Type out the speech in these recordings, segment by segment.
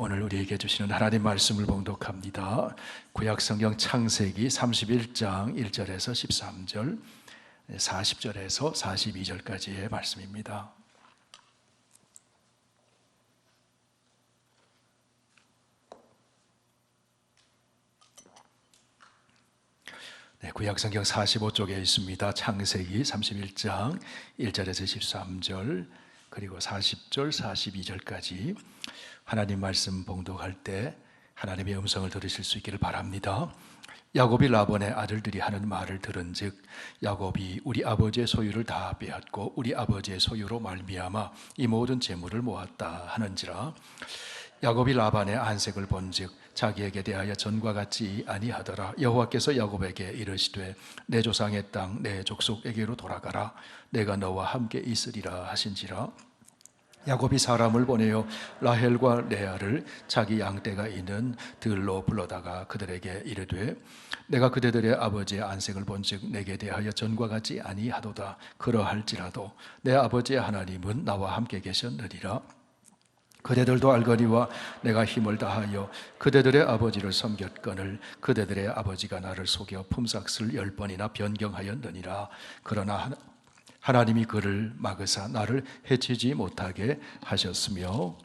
오늘 우리에게 주시는 하나님 말씀을 봉독합니다. 구약성경 창세기 31장 1절에서 13절, 40절에서 42절까지의 말씀입니다. 구약성경 45쪽에 있습니다. 창세기 31장 1절에서 13절, 그리고 40절, 42절까지 하나님 말씀 봉독할 때 하나님의 음성을 들으실 수 있기를 바랍니다. 야곱이 라반의 아들들이 하는 말을 들은즉 야곱이 우리 아버지의 소유를 다 빼앗고 우리 아버지의 소유로 말미암아 이 모든 재물을 모았다 하는지라. 야곱이 라반의 안색을 본즉 자기에게 대하여 전과 같지 아니하더라. 여호와께서 야곱에게 이르시되 내 조상의 땅 내 족속에게로 돌아가라. 내가 너와 함께 있으리라 하신지라. 야곱이 사람을 보내어 라헬과 레아를 자기 양떼가 있는 들로 불러다가 그들에게 이르되 내가 그대들의 아버지의 안색을 본즉 내게 대하여 전과 같지 아니하도다. 그러할지라도 내 아버지의 하나님은 나와 함께 계셨느니라. 그대들도 알거니와 내가 힘을 다하여 그대들의 아버지를 섬겼거늘 그대들의 아버지가 나를 속여 품삯을 10번이나 변경하였느니라. 그러나 하나님이 그를 막으사 나를 해치지 못하게 하셨으며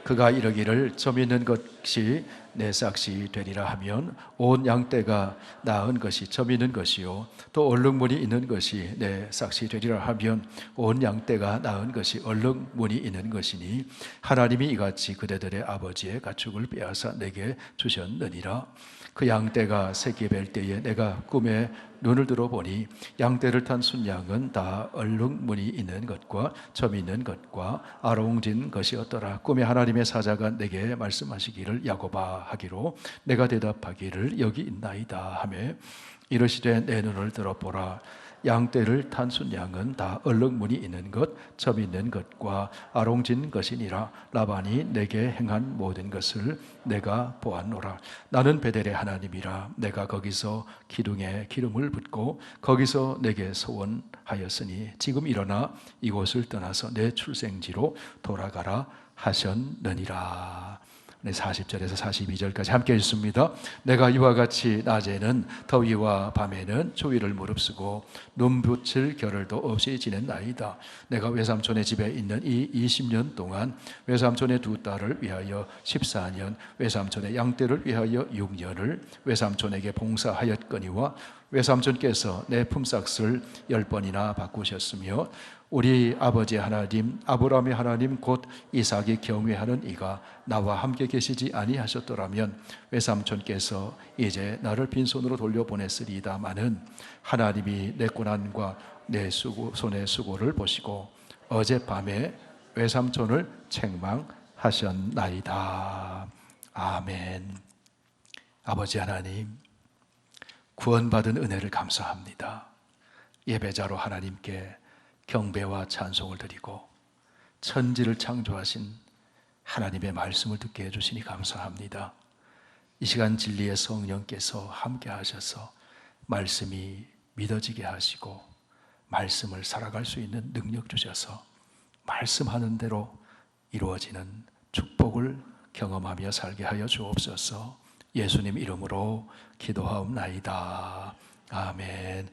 그가 이르기를 점 있는 것이 내 삭시 되리라 하면 온 양떼가 낳은 것이 점 있는 것이요 또 얼룩무늬 있는 것이 내 삭시 되리라 하면 온 양떼가 낳은 것이 얼룩무늬 있는 것이니 하나님이 이같이 그대들의 아버지의 가축을 빼앗아 내게 주셨느니라. 그 양떼가 새끼 뵐 때에 내가 꿈에 눈을 들어보니 양떼를 탄 순양은 다 얼룩무늬 있는 것과 점 있는 것과 아롱진 것이었더라. 꿈에 하나님의 사자가 내게 말씀하시기를 야곱아 하기로 내가 대답하기를 여기 있나이다 하며 이르시되 내 눈을 들어보라. 양떼를 탄 순양은 다 얼룩무늬 있는 것, 점 있는 것과 아롱진 것이니라. 라반이 내게 행한 모든 것을 내가 보았노라. 나는 베델의 하나님이라. 내가 거기서 기둥에 기름을 붓고 거기서 내게 소원하였으니 지금 일어나 이곳을 떠나서 내 출생지로 돌아가라 하셨느니라. 40절에서 42절까지 함께 읽습니다. 내가 이와 같이 낮에는 더위와 밤에는 추위를 무릅쓰고 눈 붙일 겨를도 없이 지냈나이다. 내가 외삼촌의 집에 있는 이 20년 동안 외삼촌의 두 딸을 위하여 14년, 외삼촌의 양떼를 위하여 6년을 외삼촌에게 봉사하였거니와 외삼촌께서 내 품삯을 10번이나 바꾸셨으며 우리 아버지의 하나님 아브라함의 하나님 곧 이삭이 경외하는 이가 나와 함께 계시지 아니하셨더라면 외삼촌께서 이제 나를 빈손으로 돌려보냈으리다마는 하나님이 내 고난과 내 손의 수고를 보시고 어젯밤에 외삼촌을 책망하셨나이다. 아멘. 아버지 하나님, 구원받은 은혜를 감사합니다. 예배자로 하나님께 경배와 찬송을 드리고 천지를 창조하신 하나님의 말씀을 듣게 해주시니 감사합니다. 이 시간 진리의 성령께서 함께 하셔서 말씀이 믿어지게 하시고 말씀을 살아갈 수 있는 능력 주셔서 말씀하는 대로 이루어지는 축복을 경험하며 살게 하여 주옵소서. 예수님 이름으로 기도하옵나이다. 아멘.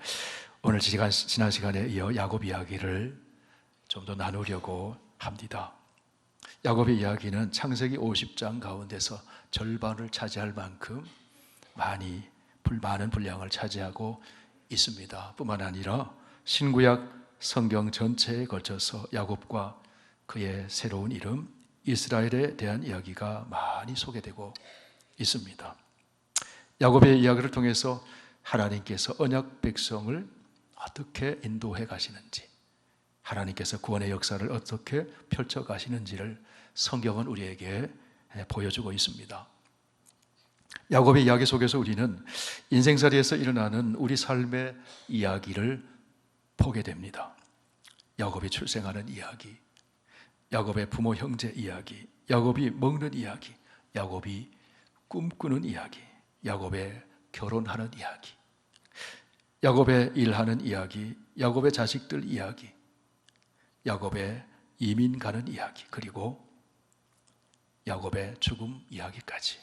오늘 지난 시간에 이어 야곱 이야기를 좀 더 나누려고 합니다. 야곱의 이야기는 창세기 50장 가운데서 절반을 차지할 만큼 많은 분량을 차지하고 있습니다. 뿐만 아니라 신구약 성경 전체에 걸쳐서 야곱과 그의 새로운 이름 이스라엘에 대한 이야기가 많이 소개되고 있습니다. 야곱의 이야기를 통해서 하나님께서 언약 백성을 어떻게 인도해 가시는지, 하나님께서 구원의 역사를 어떻게 펼쳐 가시는지를 성경은 우리에게 보여주고 있습니다. 야곱의 이야기 속에서 우리는 인생살이에서 일어나는 우리 삶의 이야기를 보게 됩니다. 야곱이 출생하는 이야기, 야곱의 부모 형제 이야기, 야곱이 먹는 이야기, 야곱이 꿈꾸는 이야기, 야곱의 결혼하는 이야기, 야곱의 일하는 이야기, 야곱의 자식들 이야기, 야곱의 이민 가는 이야기, 그리고 야곱의 죽음 이야기까지.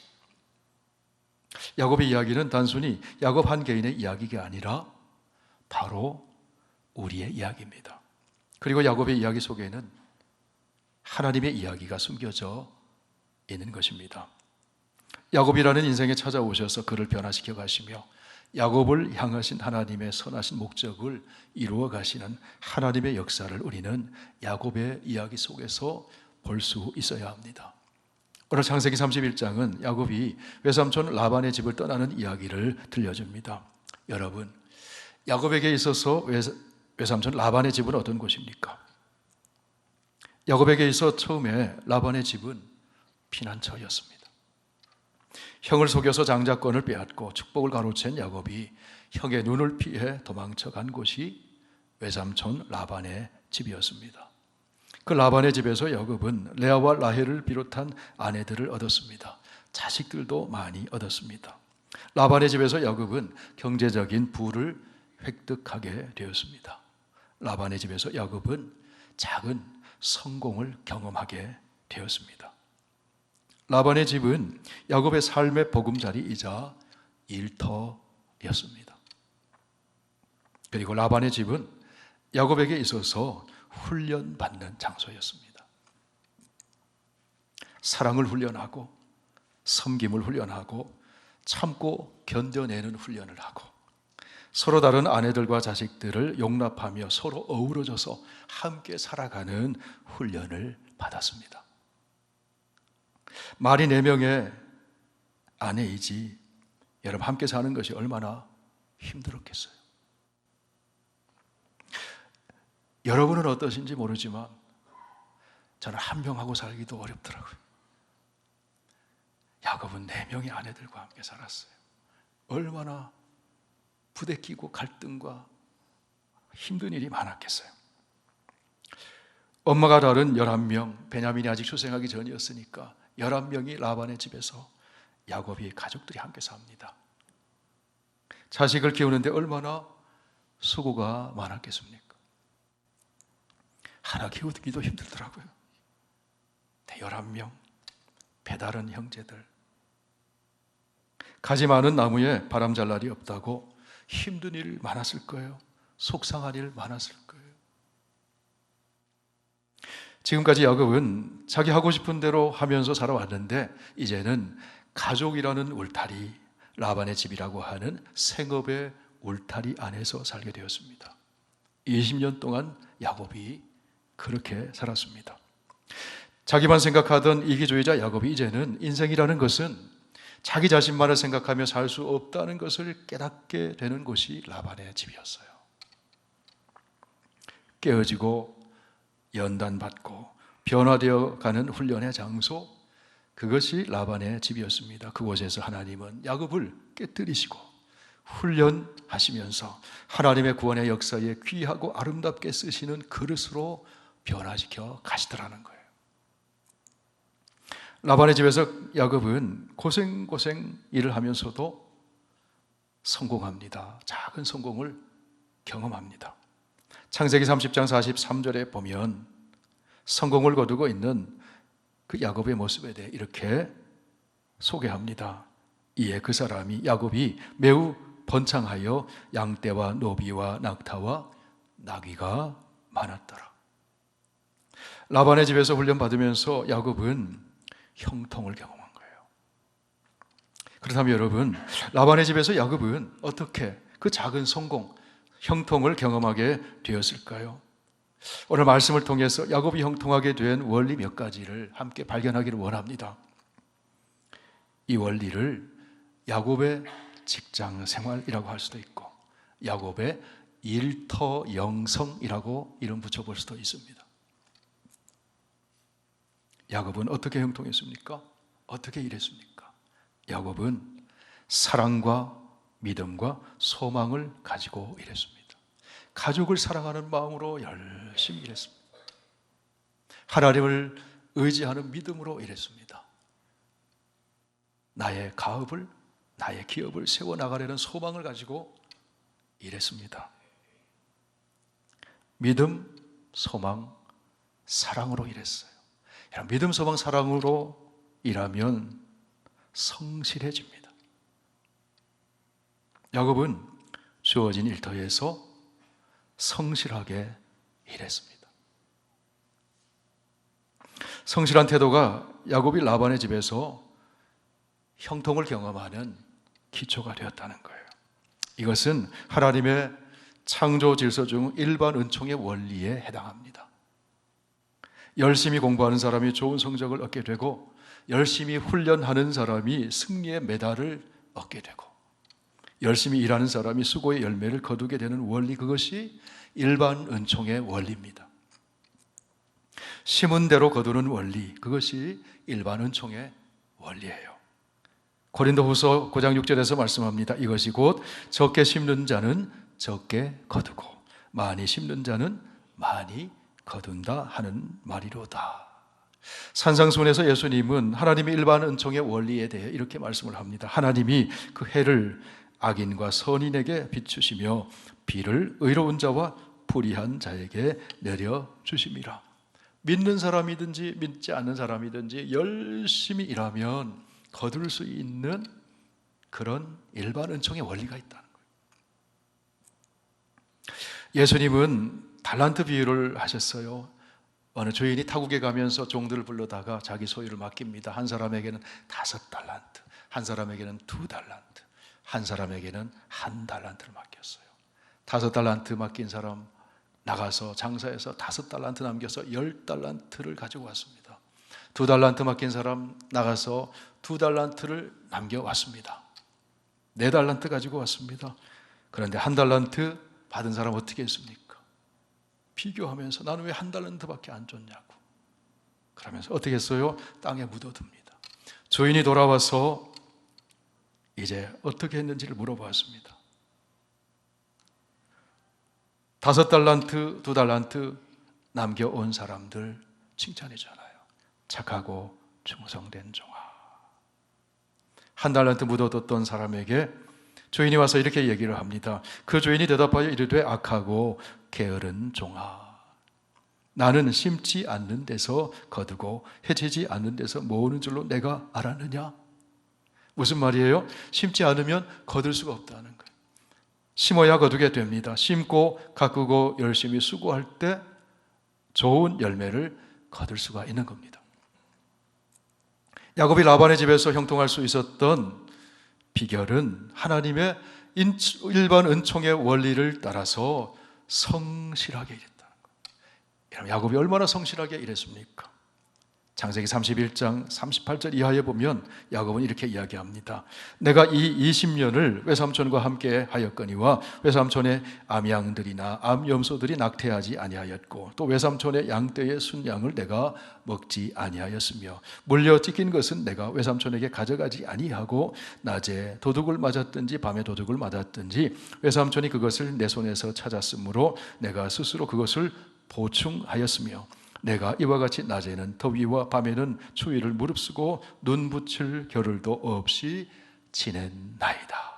야곱의 이야기는 단순히 야곱 한 개인의 이야기가 아니라 바로 우리의 이야기입니다. 그리고 야곱의 이야기 속에는 하나님의 이야기가 숨겨져 있는 것입니다. 야곱이라는 인생에 찾아오셔서 그를 변화시켜 가시며 야곱을 향하신 하나님의 선하신 목적을 이루어 가시는 하나님의 역사를 우리는 야곱의 이야기 속에서 볼 수 있어야 합니다. 오늘 창세기 31장은 야곱이 외삼촌 라반의 집을 떠나는 이야기를 들려줍니다. 여러분, 야곱에게 있어서 외삼촌 라반의 집은 어떤 곳입니까? 야곱에게 있어 처음에 라반의 집은 피난처였습니다. 형을 속여서 장자권을 빼앗고 축복을 가로챈 야곱이 형의 눈을 피해 도망쳐 간 곳이 외삼촌 라반의 집이었습니다. 그 라반의 집에서 야곱은 레아와 라헬을 비롯한 아내들을 얻었습니다. 자식들도 많이 얻었습니다. 라반의 집에서 야곱은 경제적인 부를 획득하게 되었습니다. 라반의 집에서 야곱은 작은 성공을 경험하게 되었습니다. 라반의 집은 야곱의 삶의 보금자리이자 일터였습니다. 그리고 라반의 집은 야곱에게 있어서 훈련받는 장소였습니다. 사랑을 훈련하고 섬김을 훈련하고 참고 견뎌내는 훈련을 하고 서로 다른 아내들과 자식들을 용납하며 서로 어우러져서 함께 살아가는 훈련을 받았습니다. 말이 4명의 아내이지 여러분 함께 사는 것이 얼마나 힘들었겠어요. 여러분은 어떠신지 모르지만 저는 한 명하고 살기도 어렵더라고요. 야곱은 4명의 아내들과 함께 살았어요. 얼마나 부대끼고 갈등과 힘든 일이 많았겠어요. 엄마가 다른 11명, 베냐민이 아직 출생하기 전이었으니까 11명이 라반의 집에서 야곱이 가족들이 함께 삽니다. 자식을 키우는데 얼마나 수고가 많았겠습니까? 하나 키우기도 힘들더라고요. 11명, 배다른 형제들. 가지 많은 나무에 바람 잘 날이 없다고 힘든 일 많았을 거예요. 속상한 일 많았을 거예요. 지금까지 야곱은 자기 하고 싶은 대로 하면서 살아왔는데 이제는 가족이라는 울타리, 라반의 집이라고 하는 생업의 울타리 안에서 살게 되었습니다. 20년 동안 야곱이 그렇게 살았습니다. 자기만 생각하던 이기주의자 야곱이 이제는 인생이라는 것은 자기 자신만을 생각하며 살 수 없다는 것을 깨닫게 되는 곳이 라반의 집이었어요. 깨어지고 연단받고 변화되어 가는 훈련의 장소, 그것이 라반의 집이었습니다. 그곳에서 하나님은 야곱을 깨뜨리시고 훈련하시면서 하나님의 구원의 역사에 귀하고 아름답게 쓰시는 그릇으로 변화시켜 가시더라는 거예요. 라반의 집에서 야곱은 고생 일을 하면서도 성공합니다. 작은 성공을 경험합니다. 창세기 30장 43절에 보면 성공을 거두고 있는 그 야곱의 모습에 대해 이렇게 소개합니다. 이에 그 사람이 야곱이 매우 번창하여 양떼와 노비와 낙타와 나귀가 많았더라. 라반의 집에서 훈련받으면서 야곱은 형통을 경험한 거예요. 그렇다면 여러분, 라반의 집에서 야곱은 어떻게 그 작은 성공, 형통을 경험하게 되었을까요? 오늘 말씀을 통해서 야곱이 형통하게 된 원리 몇 가지를 함께 발견하기를 원합니다. 이 원리를 야곱의 직장 생활이라고 할 수도 있고 야곱의 일터 영성이라고 이름 붙여볼 수도 있습니다. 야곱은 어떻게 형통했습니까? 어떻게 일했습니까? 야곱은 사랑과 믿음과 소망을 가지고 일했습니다. 가족을 사랑하는 마음으로 열심히 일했습니다. 하나님을 의지하는 믿음으로 일했습니다. 나의 가업을, 나의 기업을 세워나가려는 소망을 가지고 일했습니다. 믿음, 소망, 사랑으로 일했어요. 믿음, 소망, 사랑으로 일하면 성실해집니다. 야곱은 주어진 일터에서 성실하게 일했습니다. 성실한 태도가 야곱이 라반의 집에서 형통을 경험하는 기초가 되었다는 거예요. 이것은 하나님의 창조 질서 중 일반 은총의 원리에 해당합니다. 열심히 공부하는 사람이 좋은 성적을 얻게 되고, 열심히 훈련하는 사람이 승리의 메달을 얻게 되고, 열심히 일하는 사람이 수고의 열매를 거두게 되는 원리, 그것이 일반 은총의 원리입니다. 심은 대로 거두는 원리, 그것이 일반 은총의 원리예요. 고린도후서 9장 6절에서 말씀합니다. 이것이 곧 적게 심는 자는 적게 거두고 많이 심는 자는 많이 거둔다 하는 말이로다. 산상수훈에서 예수님은 하나님의 일반 은총의 원리에 대해 이렇게 말씀을 합니다. 하나님이 그 해를 악인과 선인에게 비추시며 비를 의로운 자와 불의한 자에게 내려주심이라. 믿는 사람이든지 믿지 않는 사람이든지 열심히 일하면 거둘 수 있는 그런 일반 은총의 원리가 있다는 거예요. 예수님은 달란트 비유를 하셨어요. 어느 주인이 타국에 가면서 종들을 불러다가 자기 소유를 맡깁니다. 한 사람에게는 5달란트, 한 사람에게는 2달란트, 한 사람에게는 1달란트를 맡겼어요. 5달란트 맡긴 사람 나가서 장사해서 5달란트 남겨서 10달란트를 가지고 왔습니다. 2달란트 맡긴 사람 나가서 2달란트를 남겨왔습니다. 4달란트 가지고 왔습니다. 그런데 1달란트 받은 사람 어떻게 했습니까? 비교하면서 나는 왜 1달란트밖에 안 줬냐고 그러면서 어떻게 했어요? 땅에 묻어둡니다. 주인이 돌아와서 이제 어떻게 했는지를 물어보았습니다. 5달란트, 2달란트 남겨온 사람들 칭찬이잖아요. 착하고 충성된 종아. 1달란트 묻어뒀던 사람에게 주인이 와서 이렇게 얘기를 합니다. 그 주인이 대답하여 이르되 악하고 게으른 종아, 나는 심지 않는 데서 거두고 해치지 않는 데서 모으는 줄로 내가 알았느냐? 무슨 말이에요? 심지 않으면 거둘 수가 없다는 거예요. 심어야 거두게 됩니다. 심고 가꾸고 열심히 수고할 때 좋은 열매를 거둘 수가 있는 겁니다. 야곱이 라반의 집에서 형통할 수 있었던 비결은 하나님의 일반 은총의 원리를 따라서 성실하게 일했다는 거예요. 여러분, 야곱이 얼마나 성실하게 일했습니까? 창세기 31장 38절 이하에 보면 야곱은 이렇게 이야기합니다. 내가 이 20년을 외삼촌과 함께 하였거니와 외삼촌의 암양들이나 암염소들이 낙태하지 아니하였고 또 외삼촌의 양떼의 순양을 내가 먹지 아니하였으며 물려 찢긴 것은 내가 외삼촌에게 가져가지 아니하고 낮에 도둑을 맞았든지 밤에 도둑을 맞았든지 외삼촌이 그것을 내 손에서 찾았으므로 내가 스스로 그것을 보충하였으며 내가 이와 같이 낮에는 더위와 밤에는 추위를 무릅쓰고 눈 붙일 겨를도 없이 지낸나이다.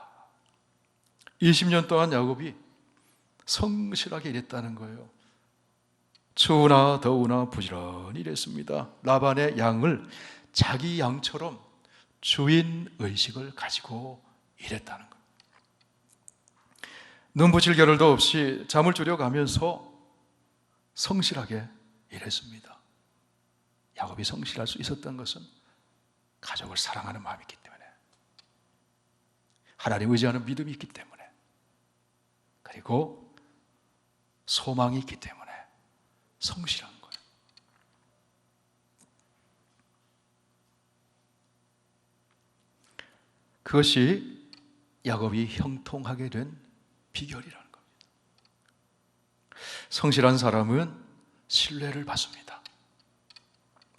20년 동안 야곱이 성실하게 일했다는 거예요. 추우나 더우나 부지런히 일했습니다. 라반의 양을 자기 양처럼 주인 의식을 가지고 일했다는 거예요. 눈 붙일 겨를도 없이 잠을 줄여가면서 성실하게 일했습니다. 야곱이 성실할 수 있었던 것은 가족을 사랑하는 마음이 있기 때문에, 하나님 의지하는 믿음이 있기 때문에, 그리고 소망이 있기 때문에 성실한 거예요. 그것이 야곱이 형통하게 된 비결이라는 겁니다. 성실한 사람은 신뢰를 받습니다.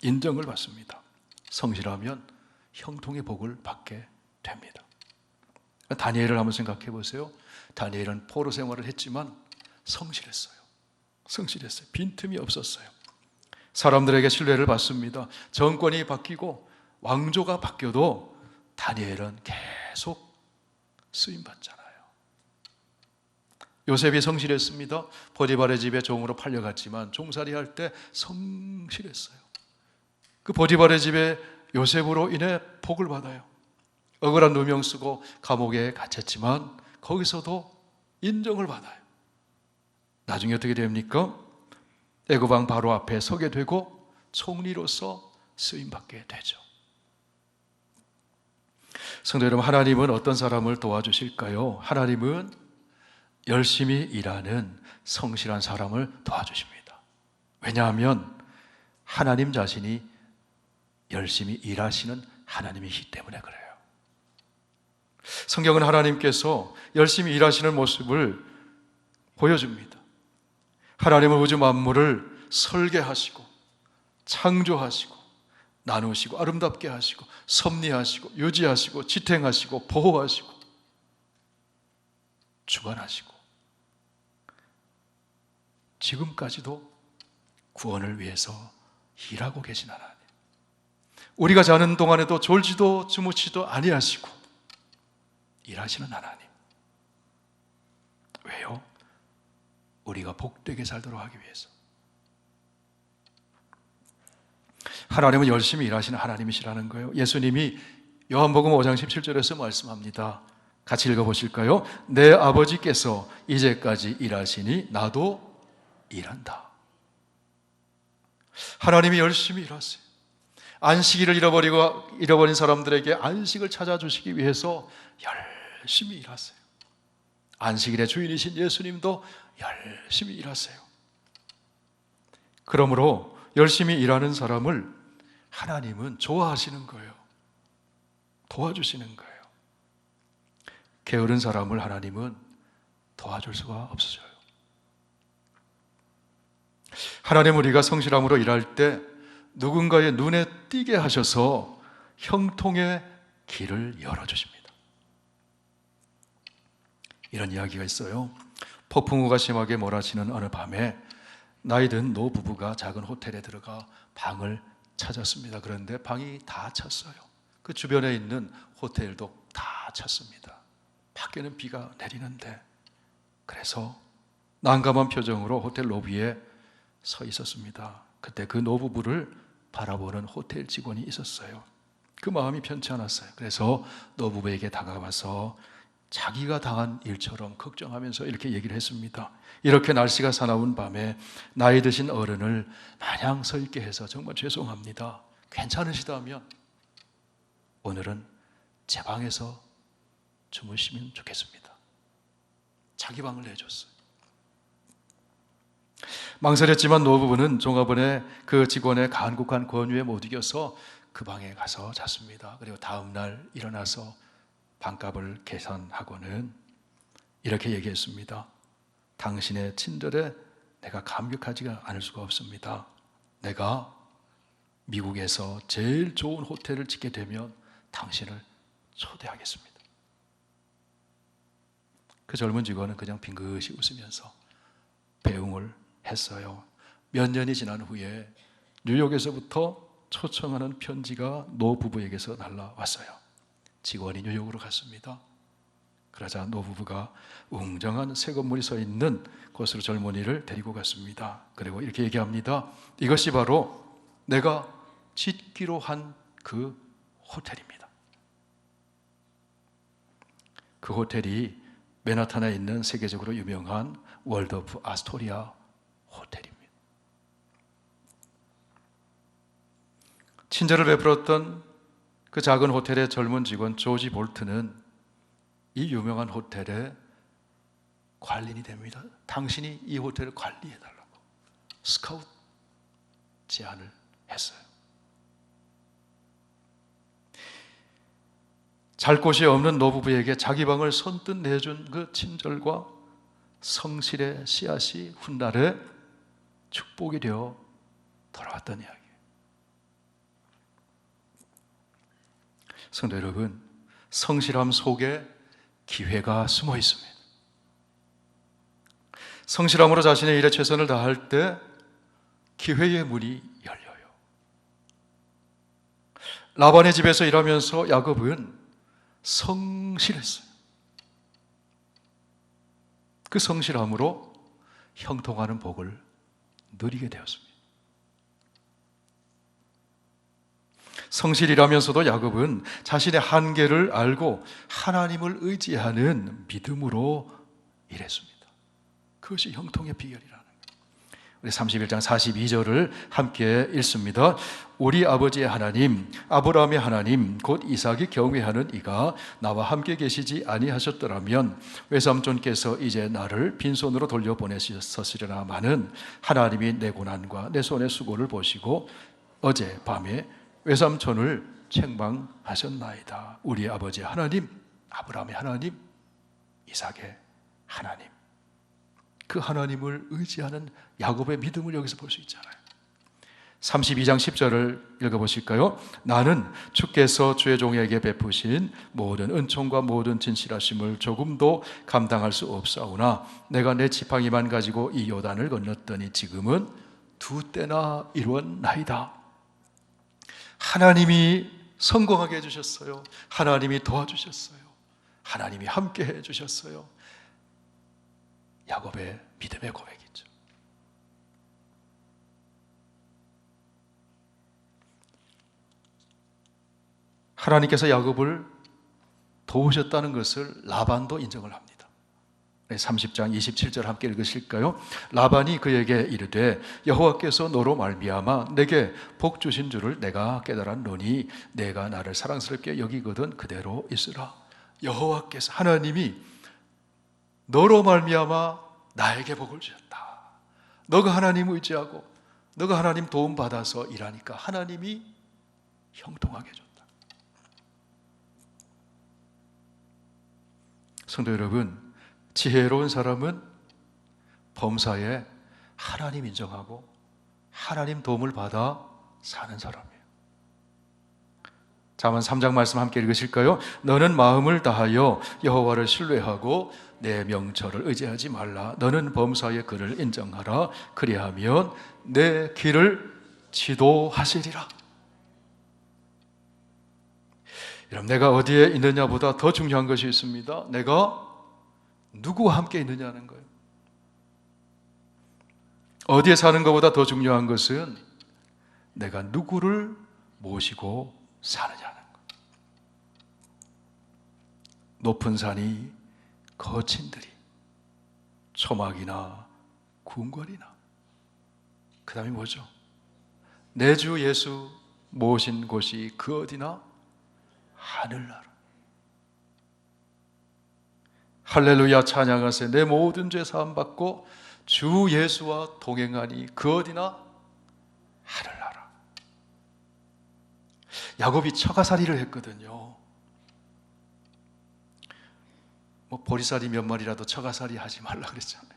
인정을 받습니다. 성실하면 형통의 복을 받게 됩니다. 다니엘을 한번 생각해 보세요. 다니엘은 포로 생활을 했지만 성실했어요. 성실했어요. 빈틈이 없었어요. 사람들에게 신뢰를 받습니다. 정권이 바뀌고 왕조가 바뀌어도 다니엘은 계속 쓰임받잖아요. 요셉이 성실했습니다. 보디발의 집에 종으로 팔려갔지만 종살이 할 때 성실했어요. 그 보디발의 집에 요셉으로 인해 복을 받아요. 억울한 누명 쓰고 감옥에 갇혔지만 거기서도 인정을 받아요. 나중에 어떻게 됩니까? 애굽왕 바로 앞에 서게 되고 총리로서 쓰임받게 되죠. 성도 여러분, 하나님은 어떤 사람을 도와주실까요? 하나님은 열심히 일하는 성실한 사람을 도와주십니다. 왜냐하면 하나님 자신이 열심히 일하시는 하나님이기 때문에 그래요. 성경은 하나님께서 열심히 일하시는 모습을 보여줍니다. 하나님은 우주 만물을 설계하시고 창조하시고 나누시고 아름답게 하시고 섭리하시고 유지하시고 지탱하시고 보호하시고 주관하시고 지금까지도 구원을 위해서 일하고 계신 하나님, 우리가 자는 동안에도 졸지도 주무시도 아니하시고 일하시는 하나님. 왜요? 우리가 복되게 살도록 하기 위해서. 하나님은 열심히 일하시는 하나님이시라는 거예요. 예수님이 요한복음 5장 17절에서 말씀합니다. 같이 읽어보실까요? 내 아버지께서 이제까지 일하시니 나도 일한다. 하나님이 열심히 일하세요. 안식일을 잃어버린 사람들에게 안식을 찾아주시기 위해서 열심히 일하세요. 안식일의 주인이신 예수님도 열심히 일하세요. 그러므로 열심히 일하는 사람을 하나님은 좋아하시는 거예요. 도와주시는 거예요. 게으른 사람을 하나님은 도와줄 수가 없어요. 하나님은 우리가 성실함으로 일할 때 누군가의 눈에 띄게 하셔서 형통의 길을 열어주십니다. 이런 이야기가 있어요. 폭풍우가 심하게 몰아치는 어느 밤에 나이 든 노부부가 작은 호텔에 들어가 방을 찾았습니다. 그런데 방이 다 찼어요. 그 주변에 있는 호텔도 다 찼습니다. 밖에는 비가 내리는데, 그래서 난감한 표정으로 호텔 로비에 서 있었습니다. 그때 그 노부부를 바라보는 호텔 직원이 있었어요. 그 마음이 편치 않았어요. 그래서 노부부에게 다가와서 자기가 당한 일처럼 걱정하면서 이렇게 얘기를 했습니다. 이렇게 날씨가 사나운 밤에 나이 드신 어른을 마냥 서 있게 해서 정말 죄송합니다. 괜찮으시다면 오늘은 제 방에서 주무시면 좋겠습니다. 자기 방을 내줬어요. 망설였지만 노부부는 종업원의 그 직원의 간곡한 권유에 못 이겨서 그 방에 가서 잤습니다. 그리고 다음 날 일어나서 방값을 계산하고는 이렇게 얘기했습니다. 당신의 친절에 내가 감격하지가 않을 수가 없습니다. 내가 미국에서 제일 좋은 호텔을 짓게 되면 당신을 초대하겠습니다. 그 젊은 직원은 그냥 빙긋이 웃으면서 배웅을 했어요. 몇 년이 지난 후에 뉴욕에서부터 초청하는 편지가 노부부에게서 날라왔어요. 직원이 뉴욕으로 갔습니다. 그러자 노부부가 웅장한 새 건물이 서 있는 곳으로 젊은이를 데리고 갔습니다. 그리고 이렇게 얘기합니다. 이것이 바로 내가 짓기로 한 그 호텔입니다. 그 호텔이 맨하탄에 있는 세계적으로 유명한 월드 오브 아스토리아 호텔입니다. 친절을 베풀었던 그 작은 호텔의 젊은 직원 조지 볼트는 이 유명한 호텔의 관리인이 됩니다. 당신이 이 호텔을 관리해달라고 스카우트 제안을 했어요. 잘 곳이 없는 노부부에게 자기 방을 선뜻 내준 그 친절과 성실의 씨앗이 훗날에 축복이 되어 돌아왔던 이야기예요. 성도 여러분, 성실함 속에 기회가 숨어 있습니다. 성실함으로 자신의 일에 최선을 다할 때 기회의 문이 열려요. 라반의 집에서 일하면서 야곱은 성실했어요. 그 성실함으로 형통하는 복을 누리게 되었습니다. 성실이라면서도 야곱은 자신의 한계를 알고 하나님을 의지하는 믿음으로 일했습니다. 그것이 형통의 비결이라는 거예요. 우리 31장 42절을 함께 읽습니다. 우리 아버지의 하나님, 아브라함의 하나님, 곧 이삭이 경외하는 이가 나와 함께 계시지 아니하셨더라면 외삼촌께서 이제 나를 빈손으로 돌려보내셨으려나마는 하나님이 내 고난과 내 손의 수고를 보시고 어제 밤에 외삼촌을 책망하셨나이다. 우리 아버지 하나님, 아브라함의 하나님, 이삭의 하나님, 그 하나님을 의지하는 야곱의 믿음을 여기서 볼 수 있잖아요. 32장 10절을 읽어보실까요? 나는 주께서 주의 종에게 베푸신 모든 은총과 모든 진실하심을 조금도 감당할 수 없사오나 내가 내 지팡이만 가지고 이 요단을 건넜더니 지금은 두 때나 이루었나이다. 하나님이 성공하게 해주셨어요. 하나님이 도와주셨어요. 하나님이 함께 해주셨어요. 야곱의 믿음의 고백이죠. 하나님께서 야곱을 도우셨다는 것을 라반도 인정을 합니다. 30장 27절 함께 읽으실까요? 라반이 그에게 이르되 여호와께서 너로 말미암아 내게 복 주신 줄을 내가 깨달았노니 내가 나를 사랑스럽게 여기거든 그대로 있으라. 여호와께서, 하나님이 너로 말미암아 나에게 복을 주셨다. 너가 하나님 의지하고 너가 하나님 도움 받아서 일하니까 하나님이 형통하게 해줬다. 성도 여러분, 지혜로운 사람은 범사에 하나님 인정하고 하나님 도움을 받아 사는 사람이에요. 잠언 3장 말씀 함께 읽으실까요? 너는 마음을 다하여 여호와를 신뢰하고 내 명철을 의지하지 말라. 너는 범사의 그를 인정하라. 그리하면 내 길을 지도하시리라. 여러분, 내가 어디에 있느냐보다 더 중요한 것이 있습니다. 내가 누구와 함께 있느냐는 거예요. 어디에 사는 것보다 더 중요한 것은 내가 누구를 모시고 사느냐는 거예요. 높은 산이 거친 들이 초막이나 궁궐이나 그 다음에 뭐죠? 내 주 예수 모신 곳이 그 어디나 하늘나라. 할렐루야 찬양하세. 내 모든 죄 사함 받고 주 예수와 동행하니 그 어디나 하늘나라. 야곱이 처가살이를 했거든요. 뭐 보리살이 몇 마리라도 처가살이 하지 말라 그랬잖아요.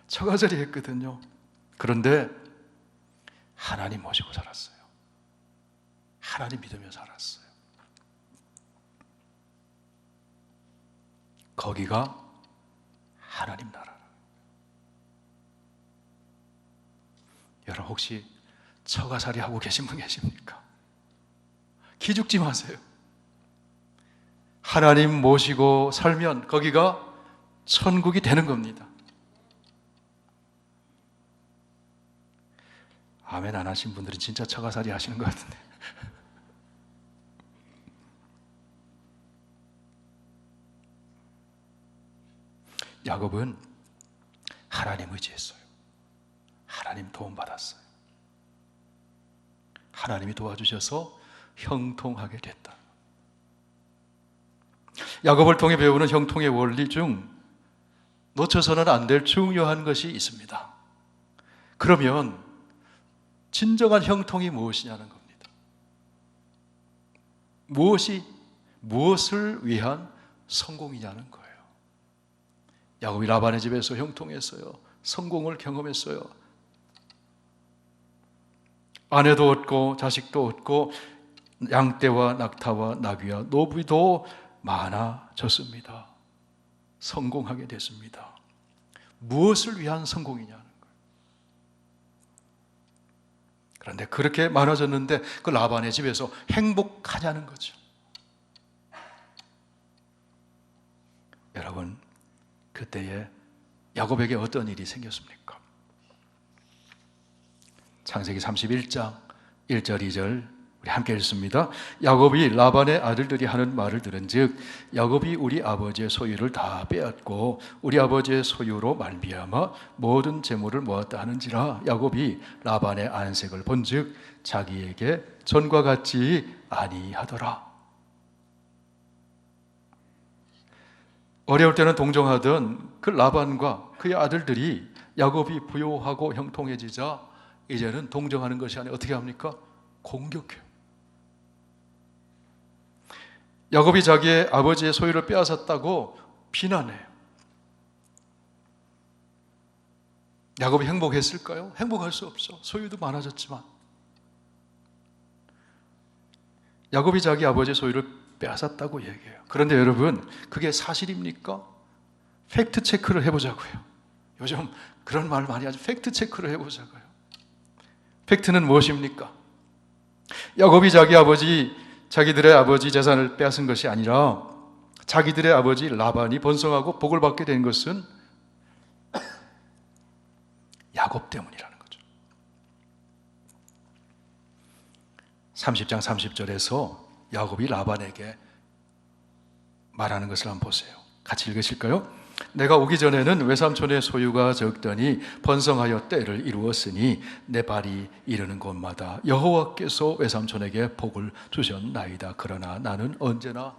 처가살이 했거든요. 그런데 하나님 모시고 살았어요. 하나님 믿으며 살았어요. 거기가 하나님 나라. 여러분, 혹시 처가살이 하고 계신 분 계십니까? 기죽지 마세요. 하나님 모시고 살면 거기가 천국이 되는 겁니다. 아멘 안 하신 분들은 진짜 처가살이 하시는 것 같은데. 야곱은 하나님 의지했어요. 하나님 도움 받았어요. 하나님이 도와주셔서 형통하게 됐다. 야곱을 통해 배우는 형통의 원리 중 놓쳐서는 안 될 중요한 것이 있습니다. 그러면 진정한 형통이 무엇이냐는 겁니다. 무엇을 위한 성공이냐는 거예요. 야곱이 라반의 집에서 형통했어요. 성공을 경험했어요. 아내도 얻고 자식도 얻고 양떼와 낙타와 나귀와 노부도 많아졌습니다. 성공하게 됐습니다. 무엇을 위한 성공이냐는 거예요. 그런데 그렇게 많아졌는데 그 라반의 집에서 행복하냐는 거죠. 여러분, 그때에 야곱에게 어떤 일이 생겼습니까? 창세기 31장 1절 2절 우리 함께 읽습니다. 야곱이 라반의 아들들이 하는 말을 들은즉 야곱이 우리 아버지의 소유를 다 빼앗고 우리 아버지의 소유로 말미암아 모든 재물을 모았다 하는지라. 야곱이 라반의 안색을 본즉 자기에게 전과 같지 아니하더라. 어려울 때는 동정하던 그 라반과 그의 아들들이 야곱이 부요하고 형통해지자 이제는 동정하는 것이 아니라 어떻게 합니까? 공격해요. 야곱이 자기의 아버지의 소유를 빼앗았다고 비난해요. 야곱이 행복했을까요? 행복할 수 없어. 소유도 많아졌지만. 야곱이 자기 아버지의 소유를 빼앗았다고 얘기해요. 그런데 여러분, 그게 사실입니까? 팩트 체크를 해보자고요. 요즘 그런 말을 많이 하죠. 팩트 체크를 해보자고요. 팩트는 무엇입니까? 야곱이 자기들의 아버지 재산을 빼앗은 것이 아니라 자기들의 아버지 라반이 번성하고 복을 받게 된 것은 야곱 때문이라는 거죠. 30장 30절에서 야곱이 라반에게 말하는 것을 한번 보세요. 같이 읽으실까요? 내가 오기 전에는 외삼촌의 소유가 적더니 번성하여 때를 이루었으니 내 발이 이르는 곳마다 여호와께서 외삼촌에게 복을 주셨나이다. 그러나 나는 언제나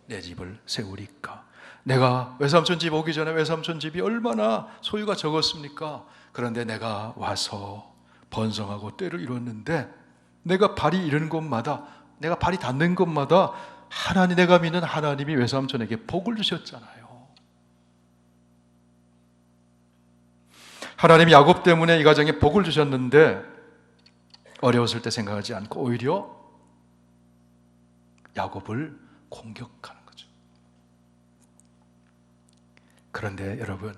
내 집을 세우리까. 내가 외삼촌 집 오기 전에 외삼촌 집이 얼마나 소유가 적었습니까? 그런데 내가 와서 번성하고 때를 이뤘는데 내가 발이 이르는 곳마다, 내가 발이 닿는 곳마다 내가 믿는 하나님이 외삼촌에게 복을 주셨잖아요. 하나님이 야곱 때문에 이 가정에 복을 주셨는데 어려웠을 때 생각하지 않고 오히려 야곱을 공격하는 거죠. 그런데 여러분,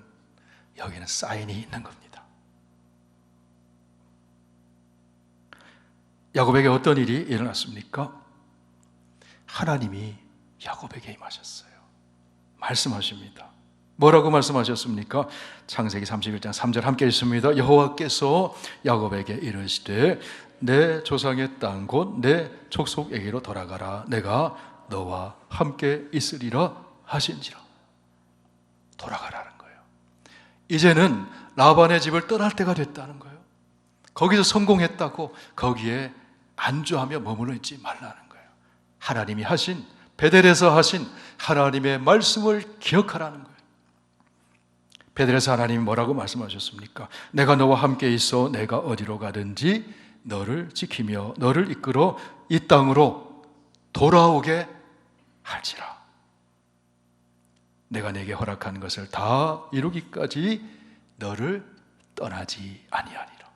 여기는 사인이 있는 겁니다. 야곱에게 어떤 일이 일어났습니까? 하나님이 야곱에게 임하셨어요. 말씀하십니다. 뭐라고 말씀하셨습니까? 창세기 31장 3절 함께 읽습니다. 여호와께서 야곱에게 이르시되 내 조상의 땅 곧 내 족속에게로 돌아가라. 내가 너와 함께 있으리라 하신지라. 돌아가라는 거예요. 이제는 라반의 집을 떠날 때가 됐다는 거예요. 거기서 성공했다고 거기에 안주하며 머물러 있지 말라는 거예요. 하나님이 하신, 베델에서 하신 하나님의 말씀을 기억하라는 거예요. 베델에서 하나님이 뭐라고 말씀하셨습니까? 내가 너와 함께 있어 내가 어디로 가든지 너를 지키며 너를 이끌어 이 땅으로 돌아오게 할지라. 내가 내게 허락한 것을 다 이루기까지 너를 떠나지 아니하리라.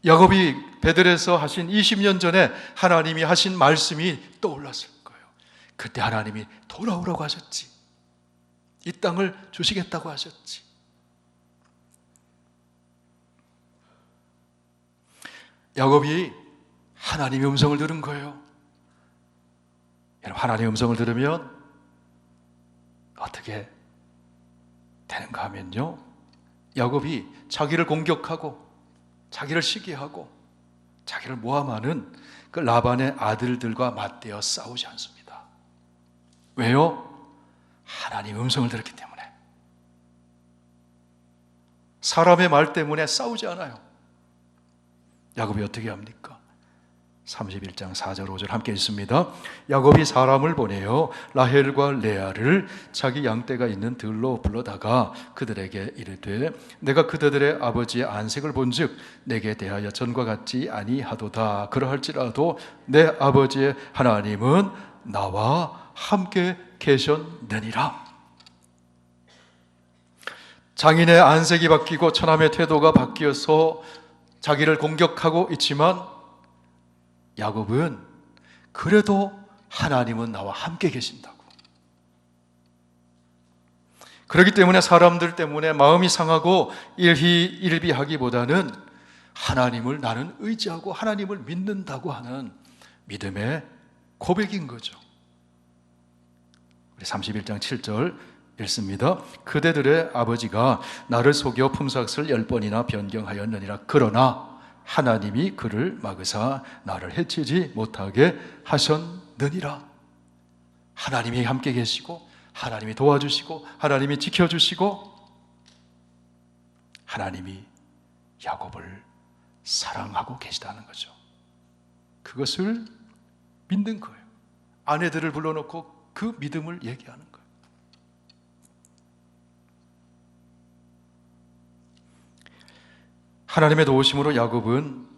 야곱이 베델에서 하신 20년 전에 하나님이 하신 말씀이 떠올랐을 거예요. 그때 하나님이 돌아오라고 하셨지. 이 땅을 주시겠다고 하셨지. 야곱이 하나님의 음성을 들은 거예요. 여러분, 하나님의 음성을 들으면 어떻게 되는가 하면요, 야곱이 자기를 공격하고 자기를 시기하고 자기를 모함하는 그 라반의 아들들과 맞대어 싸우지 않습니다. 왜요? 하나님의 음성을 들었기 때문에. 사람의 말 때문에 싸우지 않아요. 야곱이 어떻게 합니까? 31장 4절 5절 함께 읽습니다. 야곱이 사람을 보내어 라헬과 레아를 자기 양떼가 있는 들로 불러다가 그들에게 이르되 내가 그들의 아버지의 안색을 본즉 내게 대하여 전과 같지 아니하도다. 그러할지라도 내 아버지의 하나님은 나와 함께 계셨느니라. 장인의 안색이 바뀌고 처남의 태도가 바뀌어서 자기를 공격하고 있지만 야곱은 그래도 하나님은 나와 함께 계신다고. 그렇기 때문에 사람들 때문에 마음이 상하고 일희일비하기보다는 하나님을 나는 의지하고 하나님을 믿는다고 하는 믿음의 고백인 거죠. 31장 7절 읽습니다. 그대들의 아버지가 나를 속여 품삯을 10번이나 변경하였느니라. 그러나 하나님이 그를 막으사 나를 해치지 못하게 하셨느니라. 하나님이 함께 계시고 하나님이 도와주시고 하나님이 지켜주시고 하나님이 야곱을 사랑하고 계시다는 거죠. 그것을 믿는 거예요. 아내들을 불러놓고 그 믿음을 얘기하는 거예요. 하나님의 도우심으로 야곱은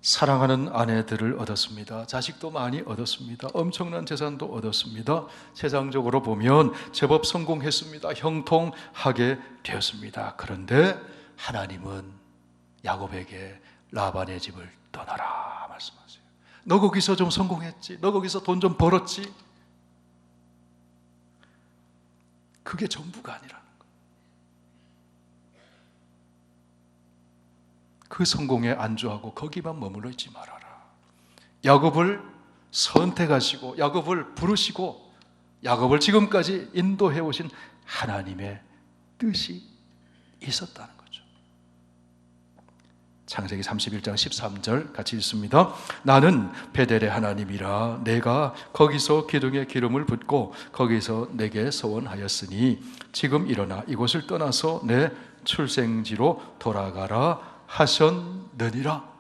사랑하는 아내들을 얻었습니다. 자식도 많이 얻었습니다. 엄청난 재산도 얻었습니다. 세상적으로 보면 제법 성공했습니다. 형통하게 되었습니다. 그런데 하나님은 야곱에게 라반의 집을 떠나라 말씀하세요. 너 거기서 좀 성공했지? 너 거기서 돈 좀 벌었지? 그게 전부가 아니라는 거예요. 그 성공에 안주하고 거기만 머물러 있지 말아라. 야곱을 선택하시고 야곱을 부르시고 야곱을 지금까지 인도해 오신 하나님의 뜻이 있었다는 거죠. 창세기 31장 13절 같이 읽습니다. 나는 베델의 하나님이라 내가 거기서 기둥에 기름을 붓고 거기서 내게 서원하였으니 지금 일어나 이곳을 떠나서 내 출생지로 돌아가라 하셨느니라.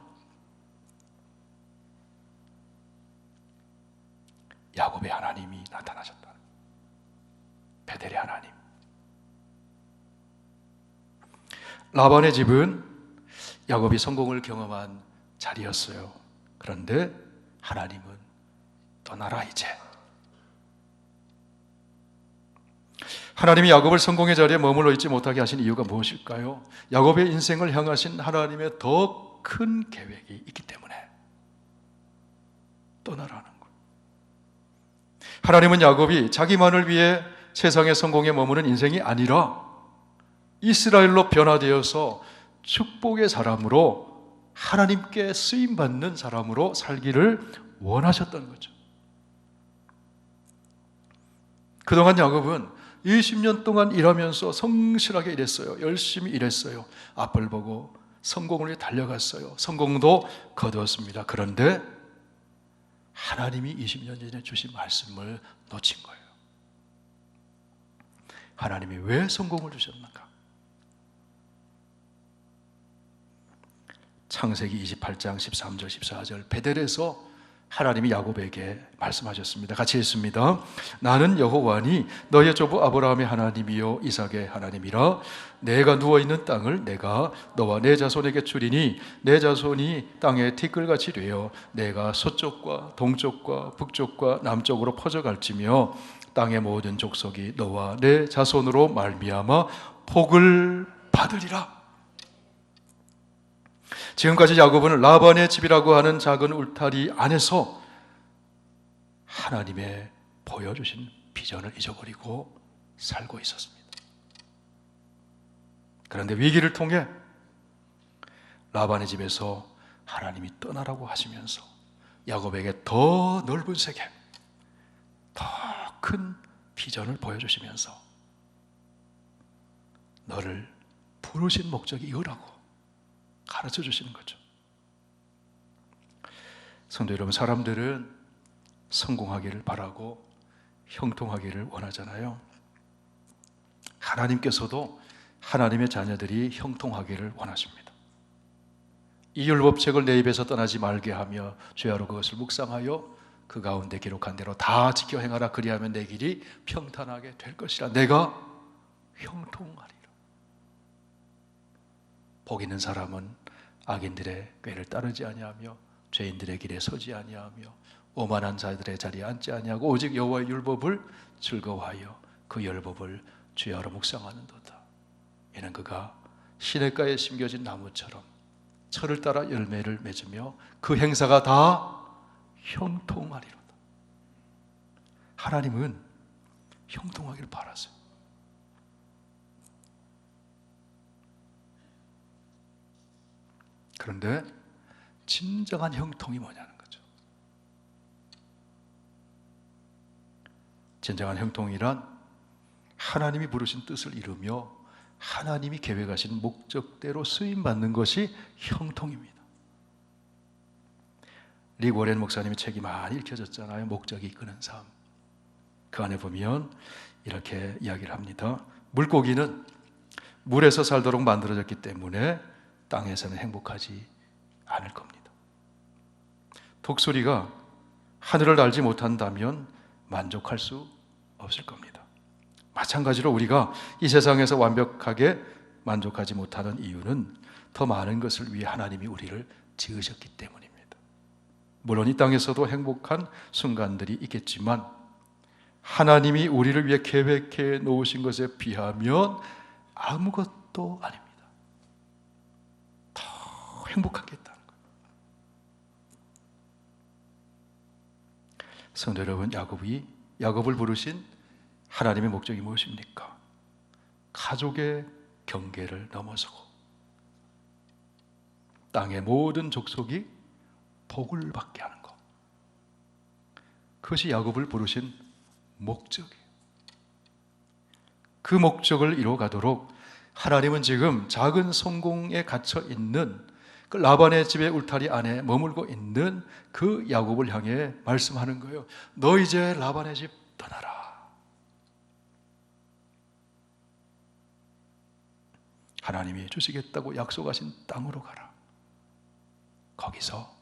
야곱의 하나님이 나타나셨다. 베델의 하나님. 라반의 집은 야곱이 성공을 경험한 자리였어요. 그런데 하나님은 떠나라 이제. 하나님이 야곱을 성공의 자리에 머물러 있지 못하게 하신 이유가 무엇일까요? 야곱의 인생을 향하신 하나님의 더 큰 계획이 있기 때문에 떠나라는 거예요. 하나님은 야곱이 자기만을 위해 세상의 성공에 머무는 인생이 아니라 이스라엘로 변화되어서 축복의 사람으로 하나님께 쓰임받는 사람으로 살기를 원하셨다는 거죠. 그동안 야곱은 20년 동안 일하면서 성실하게 일했어요. 열심히 일했어요. 앞을 보고 성공을 위해 달려갔어요. 성공도 거두었습니다. 그런데 하나님이 20년 전에 주신 말씀을 놓친 거예요. 하나님이 왜 성공을 주셨는가? 창세기 28장 13절 14절 베델에서 하나님이 야곱에게 말씀하셨습니다. 같이 읽습니다. 나는 여호와니 너의 조부 아브라함의 하나님이요 이삭의 하나님이라. 내가 누워있는 땅을 내가 너와 내 자손에게 주리니 내 자손이 땅에 티끌같이 되어 내가 서쪽과 동쪽과 북쪽과 남쪽으로 퍼져갈지며 땅의 모든 족속이 너와 내 자손으로 말미암아 복을 받으리라. 지금까지 야곱은 라반의 집이라고 하는 작은 울타리 안에서 하나님의 보여주신 비전을 잊어버리고 살고 있었습니다. 그런데 위기를 통해 라반의 집에서 하나님이 떠나라고 하시면서 야곱에게 더 넓은 세계, 더 큰 비전을 보여주시면서 너를 부르신 목적이 이거라고 가르쳐 주시는 거죠. 성도 여러분, 사람들은 성공하기를 바라고 형통하기를 원하잖아요. 하나님께서도 하나님의 자녀들이 형통하기를 원하십니다. 이 율법책을 내 입에서 떠나지 말게 하며 주야로 그것을 묵상하여 그 가운데 기록한 대로 다 지켜 행하라. 그리하면 내 길이 평탄하게 될 것이라. 내가 형통하리라. 복 있는 사람은 악인들의 꾀를 따르지 아니하며 죄인들의 길에 서지 아니하며 오만한 자들의 자리에 앉지 아니하고 오직 여호와의 율법을 즐거워하여 그 율법을 주야로 묵상하는도다. 이는 그가 시냇가에 심겨진 나무처럼 철을 따라 열매를 맺으며 그 행사가 다 형통하리로다. 하나님은 형통하기를 바라세요. 그런데 진정한 형통이 뭐냐는 거죠. 진정한 형통이란 하나님이 부르신 뜻을 이루며 하나님이 계획하신 목적대로 쓰임받는 것이 형통입니다. 릭 워렌 목사님의 책이 많이 읽혀졌잖아요. 목적이 이끄는 삶. 그 안에 보면 이렇게 이야기를 합니다. 물고기는 물에서 살도록 만들어졌기 때문에 땅에서는 행복하지 않을 겁니다. 독수리가 하늘을 날지 못한다면 만족할 수 없을 겁니다. 마찬가지로 우리가 이 세상에서 완벽하게 만족하지 못하는 이유는 더 많은 것을 위해 하나님이 우리를 지으셨기 때문입니다. 물론 이 땅에서도 행복한 순간들이 있겠지만 하나님이 우리를 위해 계획해 놓으신 것에 비하면 아무것도 아닙니다. 더 행복하겠다는 거예요. 성도 여러분, 야곱을 부르신 하나님의 목적이 무엇입니까? 가족의 경계를 넘어서고 땅의 모든 족속이 복을 받게 하는 것. 그것이 야곱을 부르신 목적이에요. 그 목적을 이루어가도록 하나님은 지금 작은 성공에 갇혀 있는 그 라반의 집의 울타리 안에 머물고 있는 그 야곱을 향해 말씀하는 거예요. 너 이제 라반의 집 떠나라. 하나님이 주시겠다고 약속하신 땅으로 가라. 거기서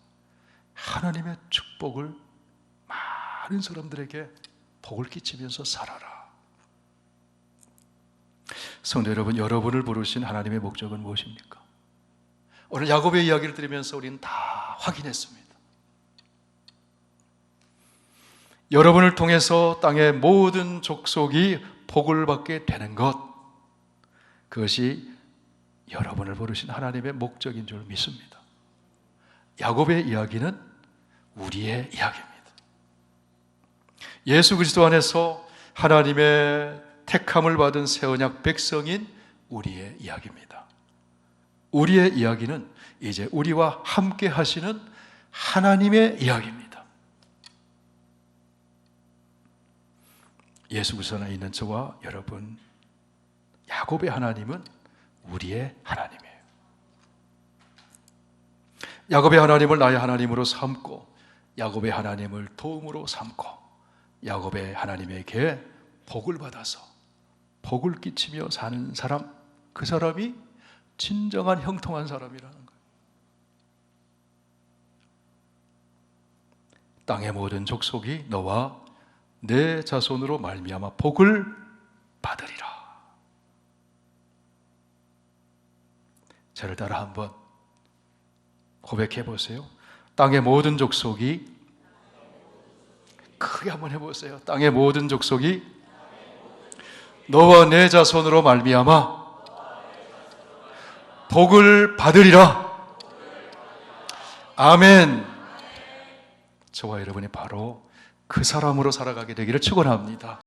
하나님의 축복을 많은 사람들에게 복을 끼치면서 살아라. 성도 여러분, 여러분을 부르신 하나님의 목적은 무엇입니까? 오늘 야곱의 이야기를 들으면서 우리는 다 확인했습니다. 여러분을 통해서 땅의 모든 족속이 복을 받게 되는 것, 그것이 여러분을 부르신 하나님의 목적인 줄 믿습니다. 야곱의 이야기는 우리의 이야기입니다. 예수 그리스도 안에서 하나님의 택함을 받은 새 언약 백성인 우리의 이야기입니다. 우리의 이야기는 이제 우리와 함께 하시는 하나님의 이야기입니다. 예수 그리스도 안에 있는 저와 여러분, 야곱의 하나님은 우리의 하나님이에요. 야곱의 하나님을 나의 하나님으로 삼고 야곱의 하나님을 도움으로 삼고 야곱의 하나님에게 복을 받아서 복을 끼치며 사는 사람, 그 사람이 진정한 형통한 사람이라는 거예요. 땅의 모든 족속이 너와 내 자손으로 말미암아 복을 받으리라. 저를 따라 한번 고백해 보세요. 땅의 모든 족속이, 크게 한번 해보세요. 땅의 모든 족속이 너와 내 자손으로 말미암아 복을 받으리라. 아멘. 저와 여러분이 바로 그 사람으로 살아가게 되기를 축원합니다.